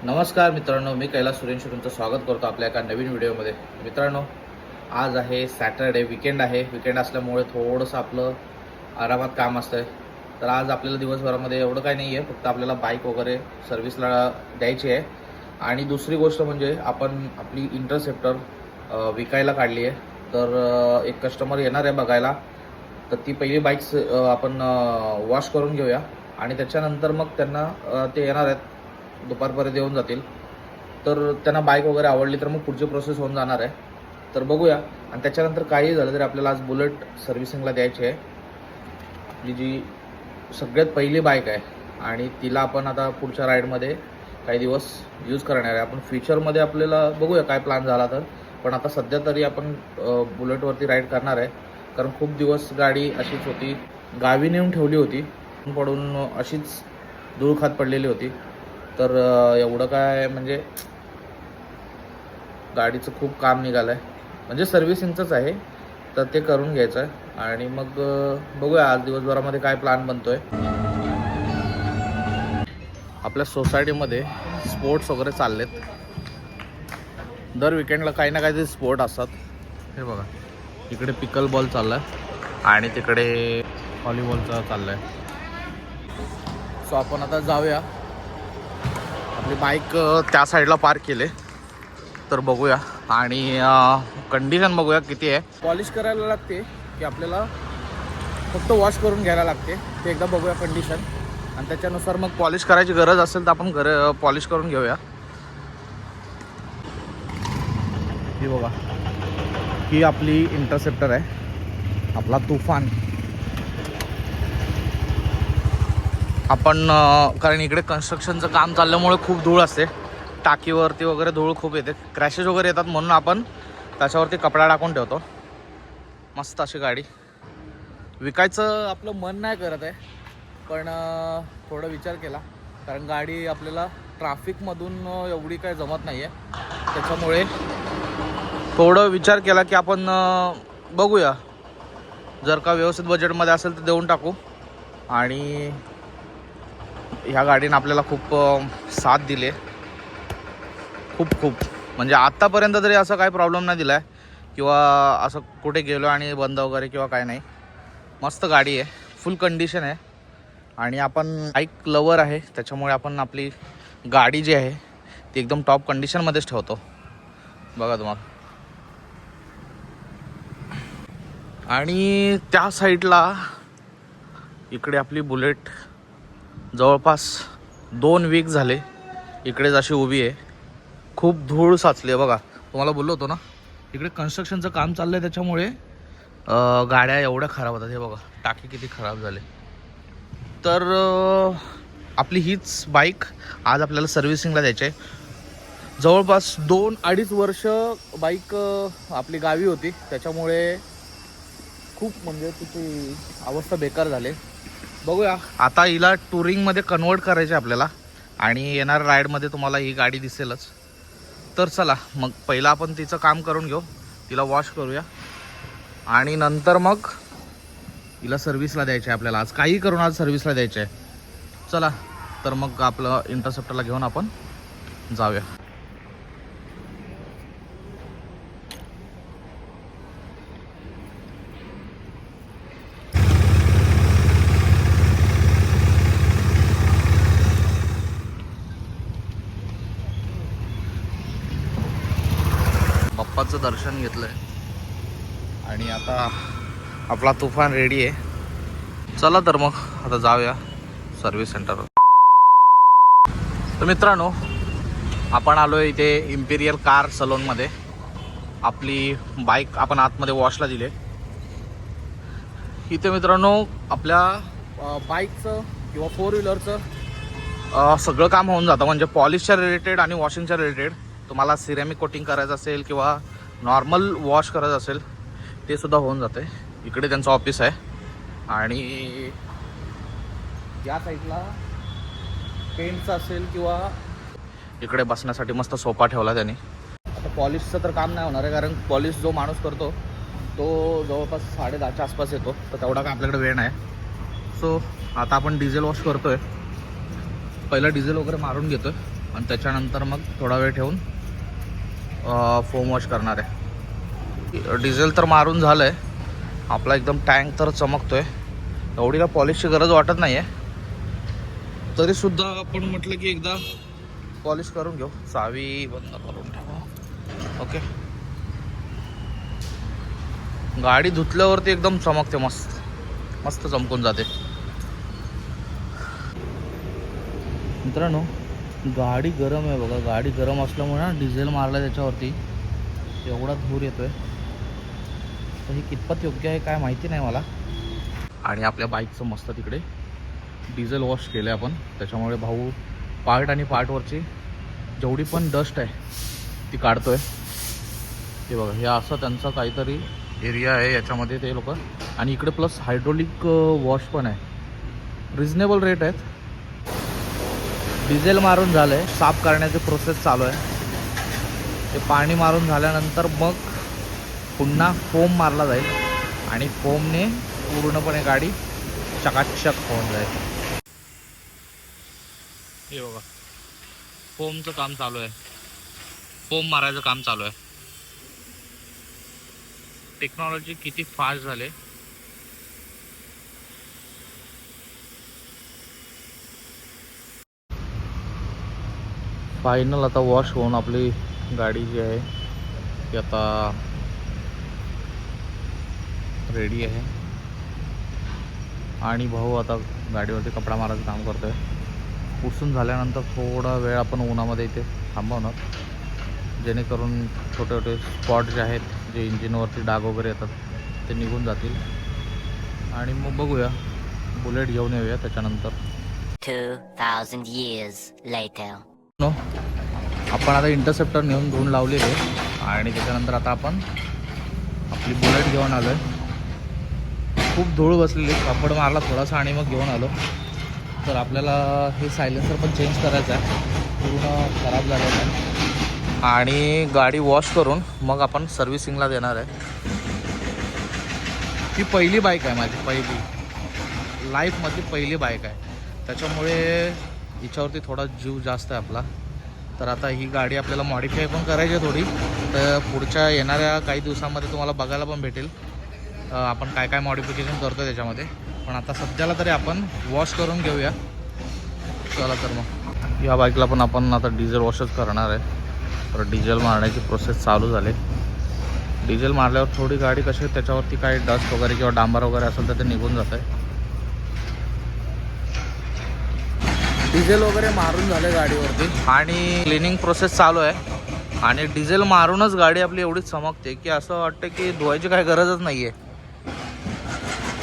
नमस्कार मित्रांनो, मी कैलास सुरेंशी तुमचं स्वागत करतो आपल्या एका नवीन व्हिडिओमध्ये. मित्रांनो, आज आहे सॅटरडे, विकेंड आहे. विकेंड असल्यामुळे थोडंसं आपलं आरामात काम असतं. तर आज आपल्याला दिवसभरामध्ये एवढं काही नाही आहे, फक्त आपल्याला बाईक वगैरे सर्व्हिसला द्यायची आहे. आणि दुसरी गोष्ट म्हणजे आपण आपली इंटरसेप्टर विकायला काढली आहे. तर एक कस्टमर येणार आहे बघायला. तर ती पहिली बाईक्स आपण वॉश करून घेऊया आणि त्याच्यानंतर मग त्यांना ते येणार आहेत, दुपारपर्यंत येऊन जातील. तर त्यांना बाईक वगैरे आवडली तर मग पुढची प्रोसेस होऊन जाणार आहे. तर बघूया. आणि त्याच्यानंतर काही झालं तरी आपल्याला आज बुलेट सर्व्हिसिंगला द्यायची आहे. आपली जी सगळ्यात पहिली बाईक आहे आणि तिला आपण आता पुढच्या राईडमध्ये काही दिवस यूज करणार आहे. आपण फ्युचरमध्ये आपल्याला बघूया काय प्लॅन झाला तर. पण आता सध्या तरी आपण बुलेटवरती राईड करणार आहे. कारण खूप दिवस गाडी अशीच होती, गावी नेऊन ठेवली होती, पडून अशीच धूळ खात पडलेली होती. तर एवढं काय म्हणजे गाडीचं खूप काम निघालं आहे, म्हणजे सर्व्हिसिंगचंच आहे. तर ते करून घ्यायचं आहे आणि मग बघूया आज दिवसभरामध्ये काय प्लॅन बनतो आहे. आपल्या सोसायटीमध्ये स्पोर्ट्स वगैरे चाललेत. दर विकेंडला काही ना काहीतरी स्पोर्ट असतात. हे बघा, इकडे पिकल बॉल चालला आहे आणि तिकडे व्हॉलीबॉलचं चाललं आहे. सो आपण आता जाऊया. आपली बाईक त्या साईडला पार्क केले. तर बघूया आणि कंडिशन बघूया किती आहे. पॉलिश करायला लागते की आपल्याला फक्त वॉश करून घ्यायला लागते ते एकदा बघूया कंडिशन. आणि त्याच्यानुसार मग पॉलिश करायची गरज असेल तर आपण पॉलिश करून घेऊया. ही बघा, ही आपली इंटरसेप्टर आहे, आपला तुफान. आपण कारण इकडे कन्स्ट्रक्शनचं काम चालल्यामुळे खूप धूळ असते, टाकीवरती वगैरे धूळ खूप येते, क्रॅशेस वगैरे येतात, म्हणून आपण त्याच्यावरती कपडा टाकून ठेवतो. मस्त अशी गाडी. विकायचं आपलं मन नाही करत आहे, पण थोडं विचार केला कारण गाडी आपल्याला ट्रॅफिकमधून एवढी काय जमत नाही आहे. त्याच्यामुळे थोडं विचार केला की आपण बघूया, जर का व्यवस्थित बजेटमध्ये असेल तर देऊन टाकू. आणि ह्या गाडीनं आपल्याला खूप साथ दिली आहे, खूप म्हणजे आत्तापर्यंत तरी असं काही प्रॉब्लेम नाही दिला आहे किंवा असं कुठे गेलो आणि बंद वगैरे किंवा काय नाही. मस्त गाडी आहे, फुल कंडिशन आहे. आणि आपण बाईक लवर आहे त्याच्यामुळे आपण आपली गाडी जी आहे ती एकदम टॉप कंडिशनमध्येच ठेवतो. बघा तुम्हाला. आणि त्या साईडला इकडे आपली बुलेट जवळपास 2 वीक झाले इकडेच अशी उभी आहे. खूप धूळ साचली आहे बघा. तुम्हाला बोललो होतो ना, इकडे कन्स्ट्रक्शनचं काम चाललं आहे त्याच्यामुळे गाड्या एवढ्या खराब होतात. हे बघा, टाकी किती खराब झाले. तर आपली हीच बाईक आज आपल्याला सर्व्हिसिंगला द्यायची आहे. जवळपास 2-2.5 वर्ष बाईक आपली गावी होती, त्याच्यामुळे खूप म्हणजे तिची अवस्था बेकार झाली. बघूया आता हिला टुरिंगमध्ये कन्वर्ट करायचे आपल्याला आणि येणाऱ्या राईडमध्ये तुम्हाला ही गाडी दिसेलच. तर चला मग पहिला आपण तिचं काम करून घेऊ, तिला वॉश करूया आणि नंतर मग हिला सर्व्हिसला द्यायचं आहे आपल्याला. आज काही करून आज सर्व्हिसला द्यायचं आहे. चला तर मग आपलं इंटरसेप्टरला घेऊन आपण जाऊया. बाप्पाचं दर्शन घेतलंय आणि आता आपला तुफान रेडी आहे. चला तर मग आता जाऊया सर्व्हिस सेंटरवर. तर मित्रांनो, आपण आलो आहे इथे इम्पिरियल कार सलोनमध्ये. आपली बाईक आपण आतमध्ये वॉशला दिली आहे. इथे मित्रांनो आपल्या बाईकचं किंवा 4 व्हीलरचं सगळं काम होऊन जातं, म्हणजे पॉलिशच्या रिलेटेड आणि वॉशिंगच्या रिलेटेड. तुम्हाला सिरेमिक कोटिंग करायचं असेल किंवा नॉर्मल वॉश करायचं असेल ते सुद्धा होऊन जाते. इकडे त्यांचं ऑफिस आहे आणि या साईडला पेंटचं असेल किंवा इकडे बसण्यासाठी मस्त सोफा ठेवला त्यांनी. आता पॉलिशचं तर काम नाही होणार आहे कारण पॉलिश जो माणूस करतो तो जवळपास 10:30च्या आसपास येतो, तर तेवढा काय आपल्याकडे वेळ नाही. सो आता आपण डिझेल वॉश करतो आहे. पहिला डिझेल वगैरे मारून घेतो आहे आणि त्याच्यानंतर मग थोडा वेळ ठेवून फोम वॉश करणार आहे. डिझेल तर मारून झालं आहे आपला, एकदम टँक तर चमकतोय. एवढीला पॉलिशची गरज वाटत नाही आहे, तरीसुद्धा आपण म्हटलं की एकदा पॉलिश करून घेऊ. चावी बंद करून ठेवा. ओके. गाडी धुतल्यावरती एकदम चमकते, मस्त मस्त चमकून जाते. मित्रांनो, गाडी गरम आहे बघा. गाडी गरम असल्यामुळे ना डिझेल मारला त्याच्यावरती एवढा धूर येतोय. तर हे कितपत योग्य आहे काय माहिती नाही मला. आणि आपल्या बाईकचं मस्त तिकडे डिझेल वॉश केलं आहे आपण. त्याच्यामुळे भाऊ पार्ट आणि पार्टवरची जेवढी पण डस्ट आहे ती काढतोय. हे बघा, हे असं त्यांचा काहीतरी एरिया आहे याच्यामध्ये ते लोक. आणि इकडे प्लस हायड्रोलिक वॉश पण आहे. रिजनेबल रेट आहेत. डिझेल मारून झालं आहे, साफ करण्याची प्रोसेस चालू आहे. ते पाणी मारून झाल्यानंतर मग पुन्हा फोम मारला जाईल आणि फोमने पूर्णपणे गाडी चकाचक होऊन जाईल. हे बघा, फोमचं काम चालू आहे. फोम मारायचं काम चालू आहे. टेक्नॉलॉजी किती फास्ट झाले. फायनल आता वॉश होऊन आपली गाडी जी आहे ती आता रेडी आहे. आणि भाऊ आता गाडीवरती कपडा मारायचं काम करतोय. पुसून झाल्यानंतर थोडा वेळ आपण उन्हामध्ये इथे थांबवणार, जेणेकरून छोटे छोटे स्पॉट जे आहेत, जे इंजिनवरती डाग वगैरे येतात ते निघून जातील. आणि मग बघूया, बुलेट घेऊन येऊया त्याच्यानंतर. 2000 years later. आपण आता इंटरसेप्टर नेऊन धुवून लावलेले आणि त्याच्यानंतर आता आपण आपली बुलेट घेऊन आलो आहे. खूप धूळ बसलेली, कापड मारला थोडासा आणि मग घेऊन आलो. तर आपल्याला हे सायलेन्सर पण चेंज करायचं आहे, पूर्ण खराब झालेलं आहे. आणि गाडी वॉश करून मग आपण सर्व्हिसिंगला देणार आहे. ही पहिली बाईक आहे माझी, पहिली लाईफमधली पहिली बाईक आहे. त्याच्यामुळे हिच्यावरती थोडा जीव जास्त आहे आपला. तर आता ही गाडी आपल्याला मॉडिफाय पण करायची आहे थोडी. तर पुढच्या येणाऱ्या काही दिवसांमध्ये तुम्हाला बघायला पण भेटेल आपण काय काय मॉडिफिकेशन करतो त्याच्यामध्ये. पण आता सध्याला तरी आपण वॉश करून घेऊया. चला तर मग या बाईकला पण आपण आता डिझेल वॉशच करणार आहे. तर डिझेल मारण्याची प्रोसेस चालू झाली. डिझेल मारल्यावर थोडी गाडी कशी त्याच्यावरती काही डस्ट वगैरे किंवा डांबर वगैरे असेल तर ते निघून जात आहे. डिझेल वगैरे मारून झाले गाडीवरती आणि क्लिनिंग प्रोसेस चालू आहे. आणि डिझेल मारूनच गाडी आपली एवढी चमकते की असं वाटतं की धुवायची काही गरजच नाही आहे.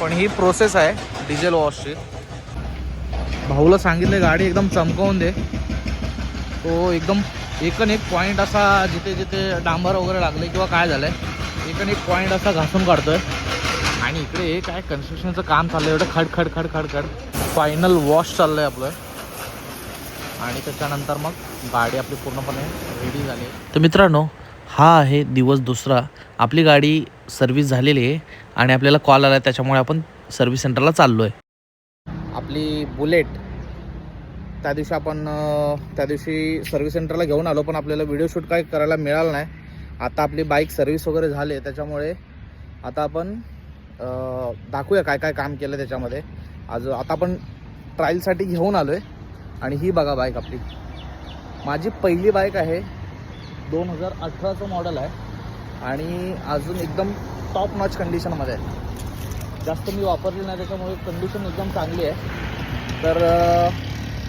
पण ही प्रोसेस आहे डिझेल वॉशची. भाऊला सांगितले गाडी एकदम चमकवून दे. तो एकदम एकन एक पॉईंट असा जिथे जिथे डांबर वगैरे लागले किंवा काय झालं आहे एकन एक पॉईंट असा घासून काढतोय. आणि इकडे काय कन्स्ट्रक्शनचं काम चाललं आहे, एवढं खड खड खड खड खड. फायनल वॉश चाललं आहे आपलं. आणि त्याच्यानंतर मग गाडी आपली पूर्णपणे रेडी झाली. तर मित्रांनो, हा आहे दिवस दुसरा. आपली गाडी सर्व्हिस झालेली आहे आणि आपल्याला कॉल आला, त्याच्यामुळे आपण सर्व्हिस सेंटरला चाललो आहे. आपली बुलेट त्या दिवशी सर्व्हिस सेंटरला घेऊन आलो, पण आपल्याला व्हिडिओ शूट काही करायला मिळालं नाही. आता आपली बाईक सर्व्हिस वगैरे झाली, त्याच्यामुळे आता आपण दाखवूया काय काय काम केलं त्याच्यामध्ये. आता आपण ट्रायलसाठी घेऊन आलो आहे. आणि ही बघा बाईक आपली, माझी पहिली बाईक आहे. 2018चं मॉडेल आहे आणि अजून एकदम टॉप नॉच कंडिशनमध्ये आहे. जास्त मी वापरली नाही, त्याच्यामुळे कंडिशन एकदम चांगली आहे. तर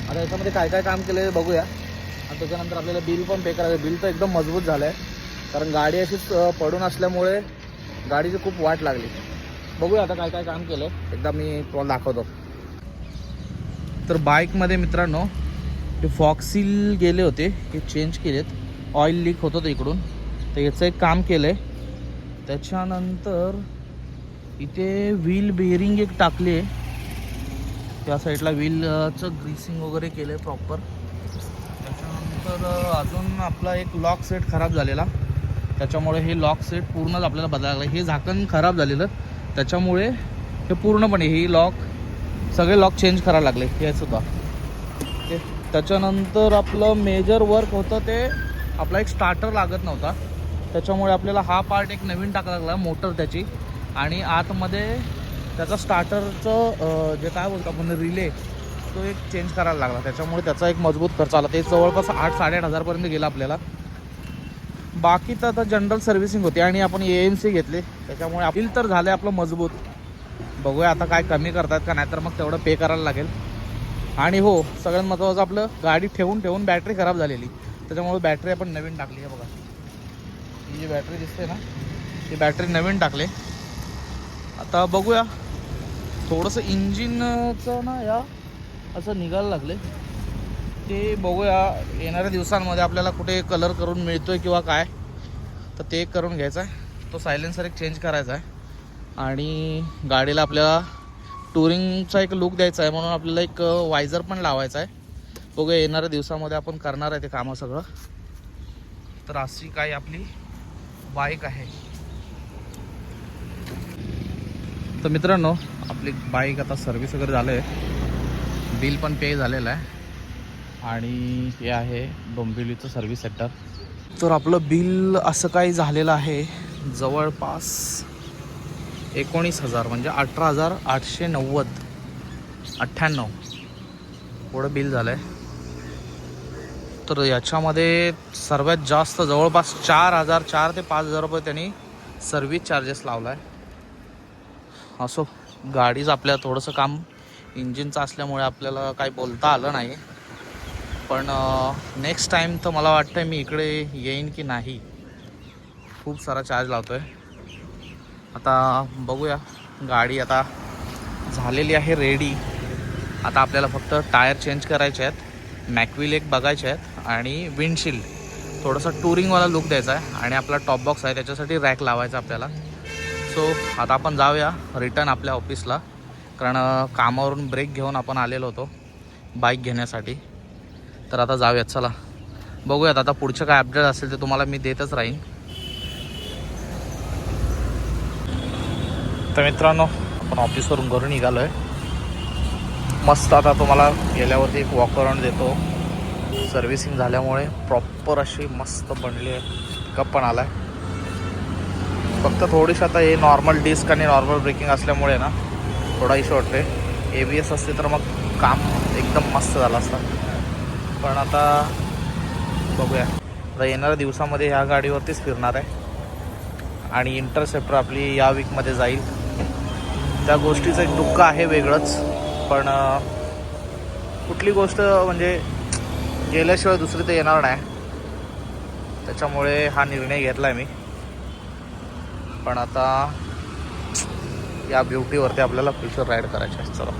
आता याच्यामध्ये काय काय काम केलं आहे बघूया. आणि त्याच्यानंतर आपल्याला बिल पण पे करायचं. बिल तर एकदम मजबूत झालं आहे, कारण गाडी अशीच पडून असल्यामुळे गाडीची खूप वाट लागली. बघूया आता काय काय काम केलं आहे, एकदा मी तुम्हाला दाखवतो. तर बाईकमध्ये मित्रांनो हे फॉक्सील गेले होते, हे चेंज केलेत. ऑइल लीक होत होतं इकडून, तर याचं एक काम केलं आहे. त्याच्यानंतर इथे व्हील बेअरिंग एक टाकली आहे. त्या साईडला व्हीलचं ग्रीसिंग वगैरे केलं आहे प्रॉपर. त्याच्यानंतर अजून आपला एक लॉक सेट खराब झालेला, त्याच्यामुळे हे लॉक सेट पूर्णच आपल्याला बदलायला लागलं. हे झाकण खराब झालेलं, त्याच्यामुळे हे पूर्णपणे ही लॉक सगळे लॉक चेंज करायला लागले. हे सुद्धा ओके. त्याच्यानंतर आपलं मेजर वर्क होतं ते आपला एक स्टार्टर लागत नव्हता, त्याच्यामुळे आपल्याला हा पार्ट एक नवीन टाकावा लागला, मोटर त्याची. आणि आतमध्ये त्याचा स्टार्टरचं जे काय बोलतो आपण रिले, तो एक चेंज करायला लागला. त्याच्यामुळे त्याचा एक मजबूत खर्च आला. ते जवळपास 8-8.5 हजारपर्यंत गेला आपल्याला. बाकी तर आता जनरल सर्व्हिसिंग होती आणि आपण AMC घेतले, त्याच्यामुळे बिल तर झालं आपलं मजबूत. बघूया आता काय कमी करतात का, नाही तर मग तेवढं पे करायला लागेल. आणि हो, सगळ्यात महत्त्वाचं आपलं गाडी ठेवून ठेवून बॅटरी खराब झालेली, त्याच्यामुळे बॅटरी आपण नवीन टाकली आहे. बघा ही जी बॅटरी दिसते ना, ती बॅटरी नवीन टाकले. आता बघूया, थोडंसं इंजिनचं ना या असं निघायला लागले, ते बघूया येणाऱ्या दिवसांमध्ये आपल्याला कुठे कलर करून मिळतोय किंवा काय, तर ते करून घ्यायचं आहे. तो सायलेन्सर एक चेंज करायचा आहे आणि गाडीला आपल्याला टुरिंगचा एक लुक द्यायचा आहे, म्हणून आपल्याला एक वायझर पण लावायचा आहे. बघूया येणाऱ्या दिवसामध्ये आपण करणार आहे ते कामं सगळं. तर अशी काय आपली बाईक आहे. तर मित्रांनो, आपली बाईक आता सर्व्हिस वगैरे झालं आहे, बिल पण पे झालेलं आहे आणि हे आहे डोंबिवलीचं सर्व्हिस सेंटर. तर आपलं बिल असं काही झालेलं आहे जवळपास 19,000 म्हणजे 18,890-98 एवढं बिल झालं आहे. तर याच्यामध्ये सर्वात जास्त जवळपास 4,000 ते 5,000 रुपये त्यांनी सर्व्हिस चार्जेस लावला आहे. असो, गाडीच आपल्याला थोडंसं काम इंजिनचं असल्यामुळे आपल्याला काही बोलता आलं नाही, पण नेक्स्ट टाईम तर मला वाटतं मी इकडे येईन की नाही. खूप सारा चार्ज लावतो आहे. आता बघूया, गाडी आता झालेली आहे रेडी. आता आपल्याला फक्त टायर चेंज करायचे आहेत, मॅकव्हील एक बघायचे आहेत आणि विंडशील्ड थोडंसं टुरिंगवाला लुक द्यायचा आहे. आणि आपला टॉप बॉक्स आहे, त्याच्यासाठी रॅक लावायचा आपल्याला. सो आता आपण जाऊया रिटर्न आपल्या ऑफिसला, कारण कामावरून ब्रेक घेऊन आपण आलेलो होतो बाईक घेण्यासाठी. तर आता जाऊयात, चला बघूयात. आता पुढचं काय अपडेट असेल ते तुम्हाला मी देतच राहीन. तर मित्रांनो, आपण ऑफिसवरून घरून निघालो आहे. मस्त आता तुम्हाला गेल्यावरती एक वॉक अराउंड देतो. सर्व्हिसिंग झाल्यामुळे प्रॉपर अशी मस्त बनली आहे, पिकअप पण आला आहे. फक्त थोडीशी आता हे नॉर्मल डिस्क आणि नॉर्मल ब्रेकिंग असल्यामुळे ना थोडा इश्यू वाटते. ABS असते तर मग काम एकदम मस्त झालं असतं. पण आता बघूया, आता येणाऱ्या दिवसामध्ये ह्या गाडीवरतीच फिरणार आहे आणि इंटरसेप्टर आपली या वीकमध्ये जाईल. त्या गोष्टीचं एक दुःख आहे वेगळंच, पण कुठली गोष्ट म्हणजे गेल्याशिवाय दुसरी तर येणार नाही, त्याच्यामुळे हा निर्णय घेतला आहे मी. पण आता या ब्युटीवरती आपल्याला फ्युचर राईड करायची आहे. चला.